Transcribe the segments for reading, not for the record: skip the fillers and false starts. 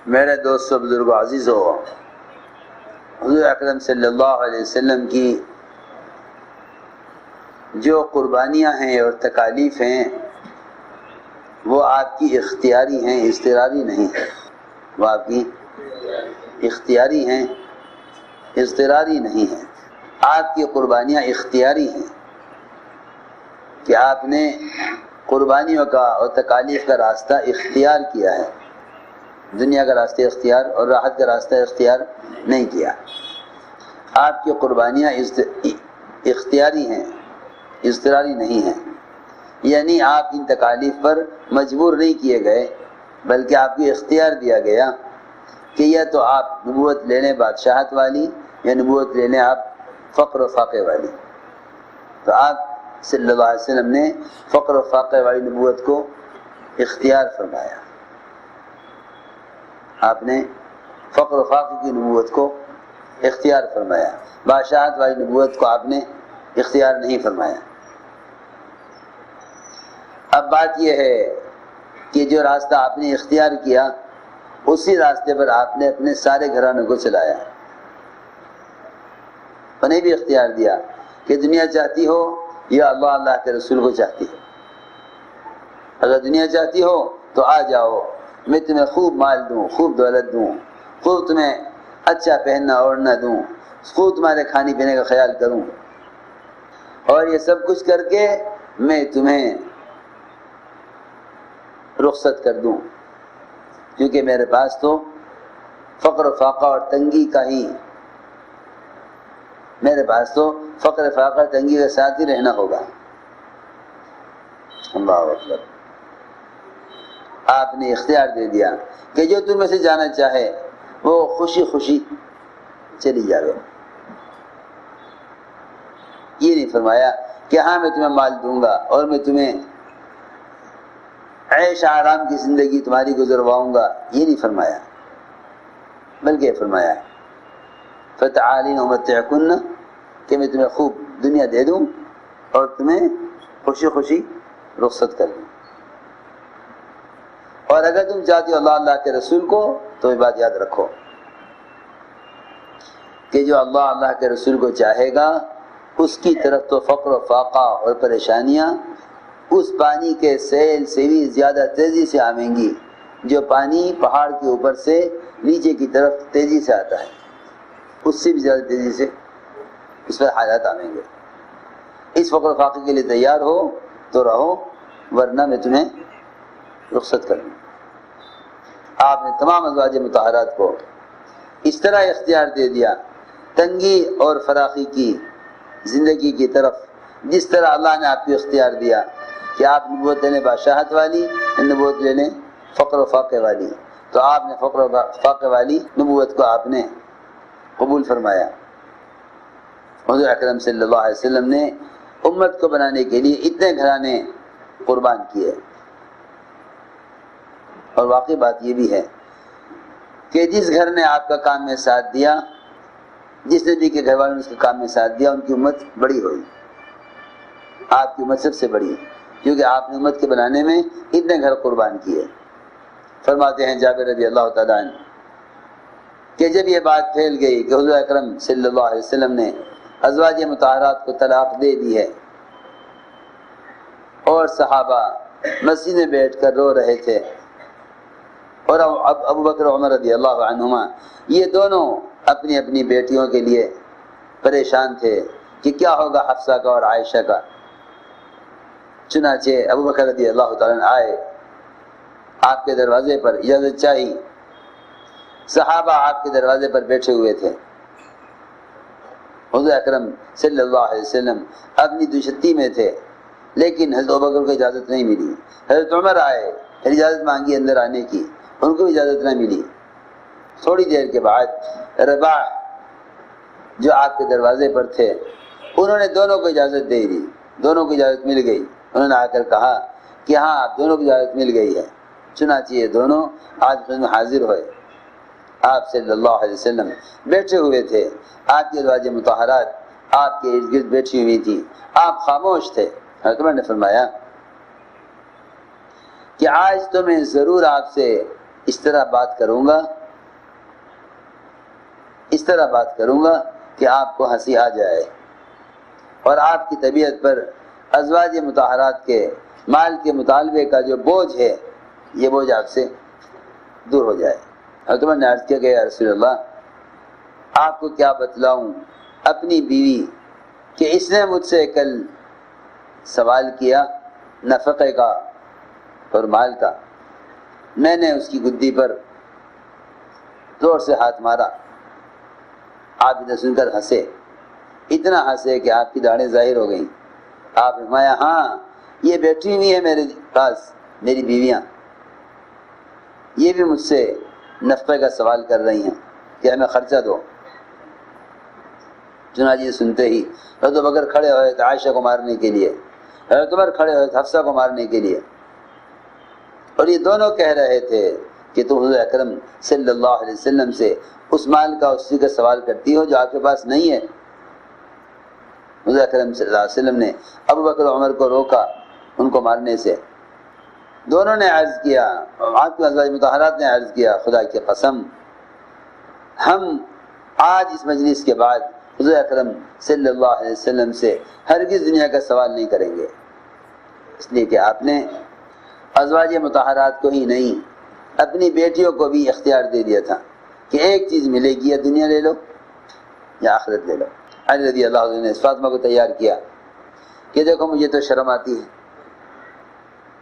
میرے دوستو بزرگ عزیز ہو، حضور اکرم صلی اللہ علیہ وسلم کی جو قربانیاں ہیں اور تکالیف ہیں وہ آپ کی اختیاری ہیں، اضطراری نہیں ہے۔ وہ آپ کی اختیاری ہیں، اضطراری نہیں ہے۔ آپ کی قربانیاں اختیاری ہیں کہ آپ نے قربانیوں کا اور تکالیف کا راستہ اختیار کیا ہے، دنیا کا راستہ اختیار اور راحت کا راستہ اختیار نہیں کیا۔ آپ کی قربانیاں اختیاری ہیں، اضطراری نہیں ہیں، یعنی آپ ان تکالیف پر مجبور نہیں کیے گئے بلکہ آپ کو اختیار دیا گیا کہ یا تو آپ نبوت لے لیں بادشاہت والی یا نبوت لے لیں آپ فقر و فاقے والی۔ تو آپ صلی اللہ علیہ وسلم نے فقر و فاقے والی نبوت کو اختیار فرمایا۔ آپ نے فقر و فاقے کی نبوت کو اختیار فرمایا، بادشاہت والی نبوت کو آپ نے اختیار نہیں فرمایا۔ اب بات یہ ہے کہ جو راستہ آپ نے اختیار کیا اسی راستے پر آپ نے اپنے سارے گھرانوں کو چلایا، انہیں بھی اختیار دیا کہ دنیا چاہتی ہو یا اللہ کے رسول کو چاہتی ہو۔ اگر دنیا چاہتی ہو تو آ جاؤ، میں تمہیں خوب مال دوں، خوب دولت دوں، خوب تمہیں اچھا پہننا اوڑھنا دوں، خوب تمہارے کھانے پینے کا خیال کروں، اور یہ سب کچھ کر کے میں تمہیں رخصت کر دوں، کیونکہ میرے پاس تو فقر و فاقہ اور تنگی کا ہی، میرے پاس تو فقر فاقہ تنگی کے ساتھ ہی رہنا ہوگا۔ اللہ اکبر۔ آپ نے اختیار دے دیا کہ جو تم میں سے جانا چاہے وہ خوشی خوشی چلی جاوے۔ یہ نہیں فرمایا کہ ہاں میں تمہیں مال دوں گا اور میں تمہیں عیش آرام کی زندگی تمہاری گزرواؤں گا، یہ نہیں فرمایا، بلکہ فرمایا فتعالین امتعکن، کہ میں تمہیں خوب دنیا دے دوں اور تمہیں خوشی خوشی رخصت کر دوں، اور اگر تم چاہتے ہو اللہ کے رسول کو تو یہ بات یاد رکھو کہ جو اللہ کے رسول کو چاہے گا اس کی طرف تو فقر و فاقہ اور پریشانیاں اس پانی کے سیل سے بھی زیادہ تیزی سے آئیں گی جو پانی پہاڑ کے اوپر سے نیچے کی طرف تیزی سے آتا ہے، اس سے بھی زیادہ تیزی سے اس پر حالات آئیں گے۔ اس فقر و فاقے کے لیے تیار ہو تو رہو، ورنہ میں تمہیں رخصت کر دوں۔ آپ نے تمام ازواج مطہرات کو اس طرح اختیار دے دیا تنگی اور فراخی کی زندگی کی طرف، جس طرح اللہ نے آپ کو اختیار دیا کہ آپ نبوت لے لیں بادشاہت والی، نبوت لے لیں فقر و فاقے والی، تو آپ نے فقر و فاقے والی نبوت کو آپ نے قبول فرمایا۔ حضور اکرم صلی اللہ علیہ وسلم نے امت کو بنانے کے لیے اتنے گھرانے قربان کیے، اور واقعی بات یہ بھی ہے کہ جس گھر نے آپ کا کام میں ساتھ دیا، جس نبی کے گھر والوں نے اس کے کام میں ساتھ دیا، ان کی امت بڑی ہوئی، آپ کی امت سب سے بڑی ہے، کیونکہ آپ نے امت کے بنانے میں اتنے گھر قربان کیے۔ فرماتے ہیں جابر رضی اللہ تعالیٰ عنہ کہ جب یہ بات پھیل گئی کہ حضور اکرم صلی اللہ علیہ وسلم نے ازواج مطہرات کو طلاق دے دی ہے اور صحابہ مسجد میں بیٹھ کر رو رہے تھے، اور ابو بکر عمر رضی اللہ عنہما یہ دونوں اپنی اپنی بیٹیوں کے لیے پریشان تھے کہ کیا ہوگا حفصہ کا اور عائشہ کا۔ چنانچہ ابو بکر رضی اللہ تعالیٰ عنہ آئے، آپ کے دروازے پر اجازت چاہی، صحابہ آپ کے دروازے پر بیٹھے ہوئے تھے، حضور اکرم صلی اللہ علیہ وسلم اپنی دوشتی میں تھے، لیکن حضرت ابوبکر کو اجازت نہیں ملی۔ حضرت عمر آئے، پھر اجازت مانگی اندر آنے کی، ان کو اجازت نہ ملی۔ تھوڑی دیر کے بعد رباح جو آپ کے دروازے پر تھے انہوں نے دونوں کو اجازت دے دی، دونوں کو اجازت مل گئی۔ انہوں نے آ کر کہا کہ ہاں آپ دونوں کو اجازت مل گئی ہے۔ چنانچہ یہ دونوں آج میں حاضر ہوئے، آپ صلی اللہ علیہ وسلم بیٹھے ہوئے تھے، آپ کی ازواج مطہرات آپ کے ارد گرد بیٹھی ہوئی تھی، آپ خاموش تھے۔ حضرت عمر نے فرمایا کہ آج تو میں ضرور آپ سے اس طرح بات کروں گا کہ آپ کو ہنسی آ جائے اور آپ کی طبیعت پر ازواج مطہرات کے مال کے مطالبے کا جو بوجھ ہے یہ بوجھ آپ سے دور ہو جائے۔ حضرت عمر نے عرض کیا کہ یا رسول اللہ آپ کو کیا بتلاؤں اپنی بیوی کہ اس نے مجھ سے کل سوال کیا نفقے کا اور مال کا، میں نے اس کی گدی پر زور سے ہاتھ مارا، آپ ادھر سن کر ہنسے، اتنا ہنسے کہ آپ کی داڑھیں ظاہر ہو گئیں۔ آپ نے فرمایا ہاں یہ بیٹھی ہوئی ہے میرے پاس میری بیویاں، یہ بھی مجھ سے نفقے کا سوال کر رہی ہیں کہ ہمیں خرچہ دو۔ چنانچہ یہ سنتے ہی حضرت بکر کھڑے ہوئے تھے عائشہ کو مارنے کے لیے، حضرت عمر کھڑے ہوئے تھے حفصہ کو مارنے کے لیے، اور یہ دونوں کہہ رہے تھے کہ تم حضور اکرم صلی اللہ علیہ وسلم سے اس مال کا اسی کا سوال کرتی ہو جو آپ کے پاس نہیں ہے۔ حضور اکرم صلی اللہ علیہ وسلم نے ابو بکر عمر کو روکا ان کو مارنے سے۔ دونوں نے عرض کیا، آپ کی ازواج مطہرات نے عرض کیا خدا کی قسم ہم آج اس مجلس کے بعد حضور اکرم صلی اللہ علیہ وسلم سے ہرگز دنیا کا سوال نہیں کریں گے، اس لیے کہ آپ نے ازواج مطہرات کو ہی نہیں اپنی بیٹیوں کو بھی اختیار دے دیا تھا کہ ایک چیز ملے گی، یا دنیا لے لو یا آخرت لے لو۔ علی رضی اللہ عنہ نے فاطمہ کو تیار کیا کہ دیکھو مجھے تو شرم آتی ہے،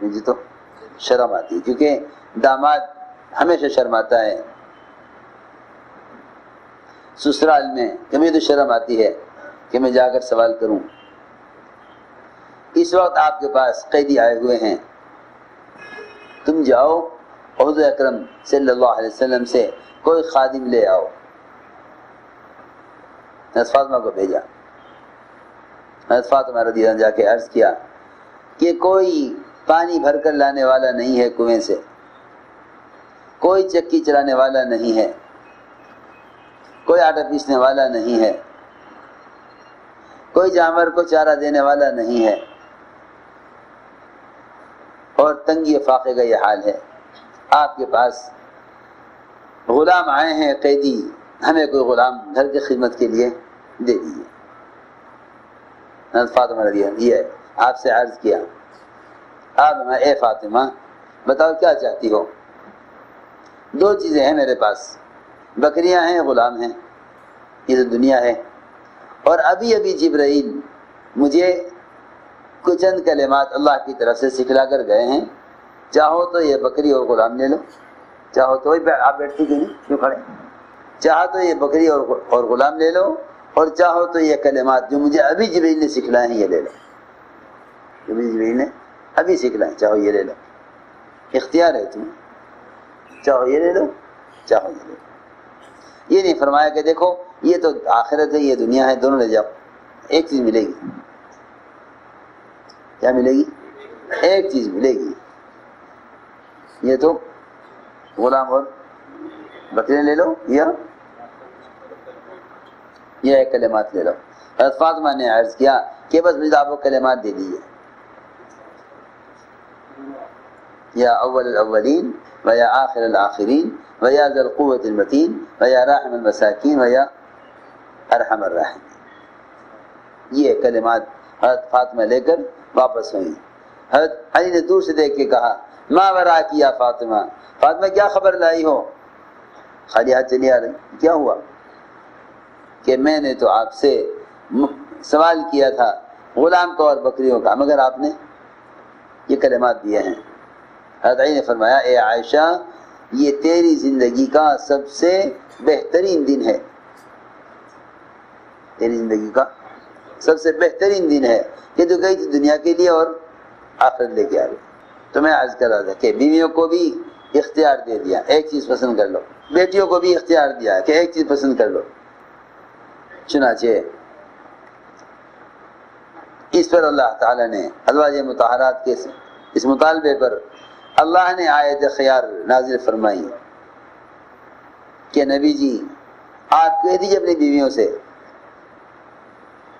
مجھے تو شرم آتی ہے، کیونکہ داماد ہمیشہ شرماتا ہے سسرال میں، کہ مجھے تو شرم آتی ہے کہ میں جا کر سوال کروں۔ اس وقت آپ کے پاس قیدی آئے ہوئے ہیں، تم جاؤ حضور اکرم صلی اللہ علیہ وسلم سے کوئی خادم لے آؤ۔ حضرت فاطمہ کو بھیجا، حضرت فاطمہ رضی اللہ عنہا جا کے عرض کیا کہ کوئی پانی بھر کر لانے والا نہیں ہے کنویں سے، کوئی چکی چلانے والا نہیں ہے، کوئی آٹا پیسنے والا نہیں ہے، کوئی جانور کو چارہ دینے والا نہیں ہے، اور تنگی فاقے کا یہ حال ہے، آپ کے پاس غلام آئے ہیں قیدی، ہمیں کوئی غلام گھر کی خدمت کے لیے دے دیجیے۔ حضرت فاطمہ رضی اللہ عنہا یہ آپ سے عرض کیا، آپ ہمیں اے فاطمہ بتاؤ کیا چاہتی ہو؟ دو چیزیں ہیں میرے پاس، بکریاں ہیں غلام ہیں، یہ تو دنیا ہے، اور ابھی ابھی جبرائیل مجھے کچھ چند کلمات اللہ کی طرف سے سکھلا کر گئے ہیں، چاہو تو یہ بکری اور غلام لے لو، چاہو تو آپ بیٹھتی کیوں نہیں، کیوں کھڑے، چاہو تو یہ بکری اور غلام لے لو، اور چاہو تو یہ کلمات جو مجھے ابھی جبرائیل نے سکھلائے ہیں یہ لے لو، جبرائیل نے ابھی سکھلائے، چاہو یہ لے لو، اختیار ہے تمہیں، چاہو یہ لے لو چاہو یہ لے لو۔ یہ نہیں فرمایا کہ دیکھو یہ تو آخرت ہے یہ دنیا ہے، دونوں لے جاؤ، ایک چیز ملے گی، کیا ملے گی؟ ایک چیز ملے گی، یہ تو غلام اور بکرے لے لو یا یہ کلمات لے لو۔ حضرت فاطمہ نے عرض کیا کہ بس مجھے آپ کو کلمات دے دیجیے، یا اول الاولین و یا آخر الآخرین و یا ذی القوۃ المتین و یا راحم المساکین و یا ارحم الراحمین، یہ کلمات حضرت فاطمہ لے کر واپس ہوئی۔ حضرت علی نے دور سے دیکھ کے کہا ما وراکی یا فاطمہ، فاطمہ کیا خبر لائی ہو، خالی ہاتھ چلی آ رہی، کیا ہوا؟ کہ میں نے تو آپ سے سوال کیا تھا غلام کا اور بکریوں کا، مگر آپ نے یہ کلمات دیے ہیں۔ حضرت علی نے فرمایا اے عائشہ یہ تیری زندگی کا سب سے بہترین دن ہے، تیری زندگی کا سب سے بہترین دن ہے کہ تو گئی تھی دنیا کے لیے اور آخرت لے کے آ گئی۔ تو میں عرض کر رہا تھا کہ بیویوں کو بھی اختیار دے دیا ایک چیز پسند کر لو، بیٹیوں کو بھی اختیار دیا کہ ایک چیز پسند کر لو۔ چنانچہ اس پر اللہ تعالیٰ نے ازواج مطہرات کے اس مطالبے پر اللہ نے آیت خیار نازل فرمائی کہ نبی جی آپ کہہ دیجیے اپنی بیویوں سے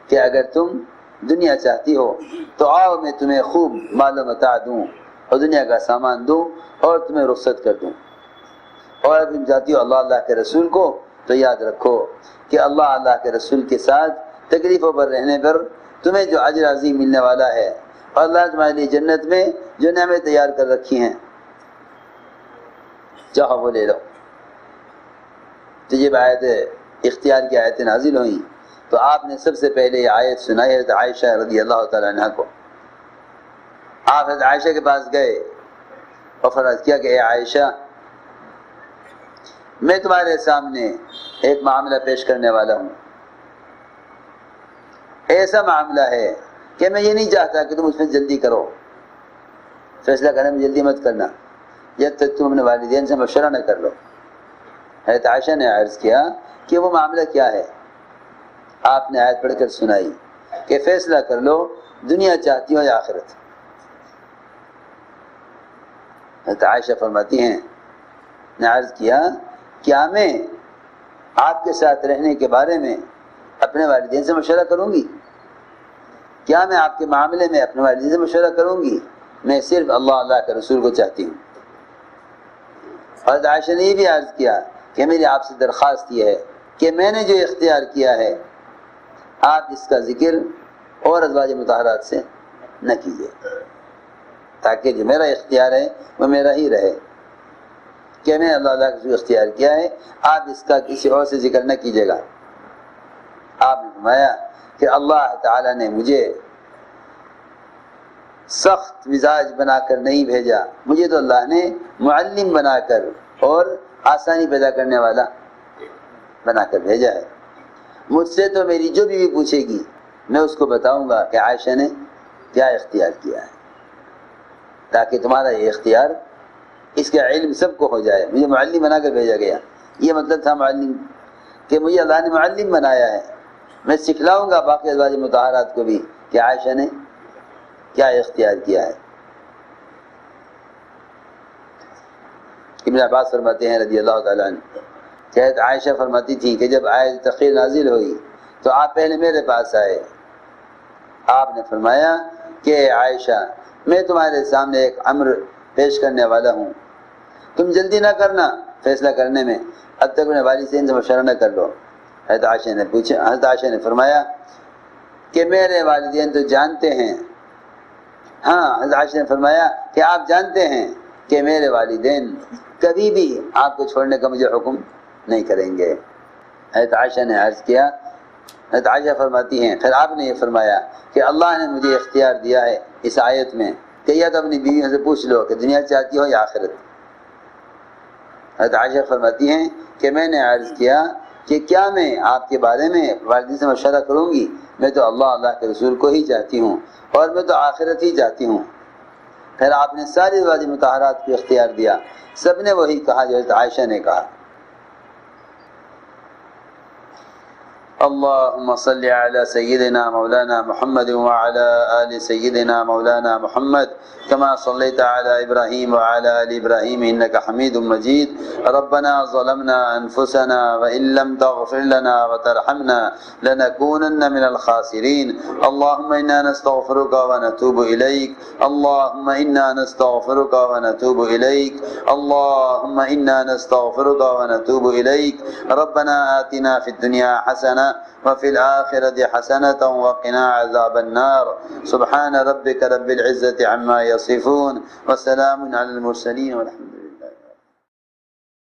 کہ اگر تم دنیا چاہتی ہو تو آؤ میں تمہیں خوب مال و متاع دوں اور دنیا کا سامان دوں اور تمہیں رخصت کر دوں، اور اگر تم چاہتی ہو اللہ کے رسول کو تو یاد رکھو کہ اللہ کے رسول کے ساتھ تکلیفوں پر رہنے پر تمہیں جو اجر عظیم ملنے والا ہے، اور اللہ تمہارے لیے جنت میں جو نعمتیں تیار کر رکھی ہیں چاہو وہ لے لو۔ تو جب آیت اختیار کی آیتیں نازل ہوئیں تو آپ نے سب سے پہلے یہ آیت سنائی حضرت عائشہ رضی اللہ تعالیٰ عنہ کو۔ آپ حضرت عائشہ کے پاس گئے اور فرض کیا کہ اے عائشہ، میں تمہارے سامنے ایک معاملہ پیش کرنے والا ہوں، ایسا معاملہ ہے کہ میں یہ نہیں چاہتا کہ تم اس میں جلدی کرو، فیصلہ کرنے میں جلدی مت کرنا جب تک تم اپنے والدین سے مشورہ نہ کر لو۔ حضرت عائشہ نے عرض کیا کہ وہ معاملہ کیا ہے؟ آپ نے آیت پڑھ کر سنائی کہ فیصلہ کر لو، دنیا چاہتی ہو یا آخرت۔ حضرت عائشہ فرماتی ہیں، نے عرض کیا کیا میں آپ کے ساتھ رہنے کے بارے میں اپنے والدین سے مشورہ کروں گی؟ کیا میں آپ کے معاملے میں اپنے والدین سے مشورہ کروں گی؟ میں صرف اللہ کے رسول کو چاہتی ہوں۔ حضرت عائشہ نے یہ بھی عرض کیا کہ میری آپ سے درخواست یہ ہے کہ میں نے جو اختیار کیا ہے آپ اس کا ذکر اور ازواج مطہرات سے نہ کیجیے، تاکہ جو میرا اختیار ہے وہ میرا ہی رہے، کہ میں اللہ کا جو اختیار کیا ہے آپ اس کا کسی اور سے ذکر نہ کیجیے گا۔ آپ نے فرمایا کہ اللہ تعالیٰ نے مجھے سخت مزاج بنا کر نہیں بھیجا، مجھے تو اللہ نے معلم بنا کر اور آسانی پیدا کرنے والا بنا کر بھیجا ہے۔ مجھ سے تو میری جو بیوی پوچھے گی میں اس کو بتاؤں گا کہ عائشہ نے کیا اختیار کیا ہے، تاکہ تمہارا یہ اختیار اس کا علم سب کو ہو جائے۔ مجھے معلم بنا کر بھیجا گیا، یہ مطلب تھا معلم کہ مجھے اللہ نے معلم بنایا ہے، میں سکھلاؤں گا باقی ازواج مطہرات کو بھی کہ عائشہ نے کیا اختیار کیا ہے۔ ابن عباس فرماتے ہیں رضی اللہ تعالیٰ عنہ کہ عائشہ فرماتی تھی کہ جب آیت تخیر نازل ہوئی تو آپ پہلے میرے پاس آئے، آپ نے فرمایا کہ عائشہ میں تمہارے سامنے ایک امر پیش کرنے والا ہوں، تم جلدی نہ کرنا فیصلہ کرنے میں، اب تک اپنے والدین سے مشورہ نہ کر لو۔ حضرت عائشہ نے فرمایا کہ میرے والدین تو جانتے ہیں، ہاں حضرت عائشہ نے فرمایا کہ آپ جانتے ہیں کہ میرے والدین کبھی بھی آپ کو چھوڑنے کا مجھے حکم نہیں کریں گے۔ حضرت عائشہ نے عرض کیا، حضرت عائشہ فرماتی ہیں پھر آپ نے یہ فرمایا کہ اللہ نے مجھے اختیار دیا ہے اس آیت میں کہ یا تو اپنی بیویوں سے پوچھ لو کہ دنیا چاہتی ہو یا آخرت۔ حضرت عائشہ فرماتی ہیں کہ میں نے عرض کیا کہ کیا میں آپ کے بارے میں والدین سے مشورہ کروں گی؟ میں تو اللہ کے رسول کو ہی چاہتی ہوں اور میں تو آخرت ہی چاہتی ہوں۔ پھر آپ نے ساری ازواج مطہرات کو اختیار دیا، سب نے وہی کہا جو حضرت عائشہ نے کہا۔ اللهم صل على سيدنا مولانا محمد وعلى آل سيدنا مولانا محمد كما صليت على إبراهيم وعلى آل إبراهيم إنك حميد مجيد. ربنا ظلمنا أنفسنا وإن لم تغفر لنا وترحمنا لنكونن من الخاسرين. اللهم إنا نستغفرك ونتوب إليك. اللهم إنا نستغفرك ونتوب إليك. اللهم إنا نستغفرك ونتوب إليك. ربنا آتنا في الدنيا حسنة وفي الآخرة حسنة وقنا عذاب النار. سبحان ربك رب العزة عما يصفون وسلام على المرسلين والحمد لله.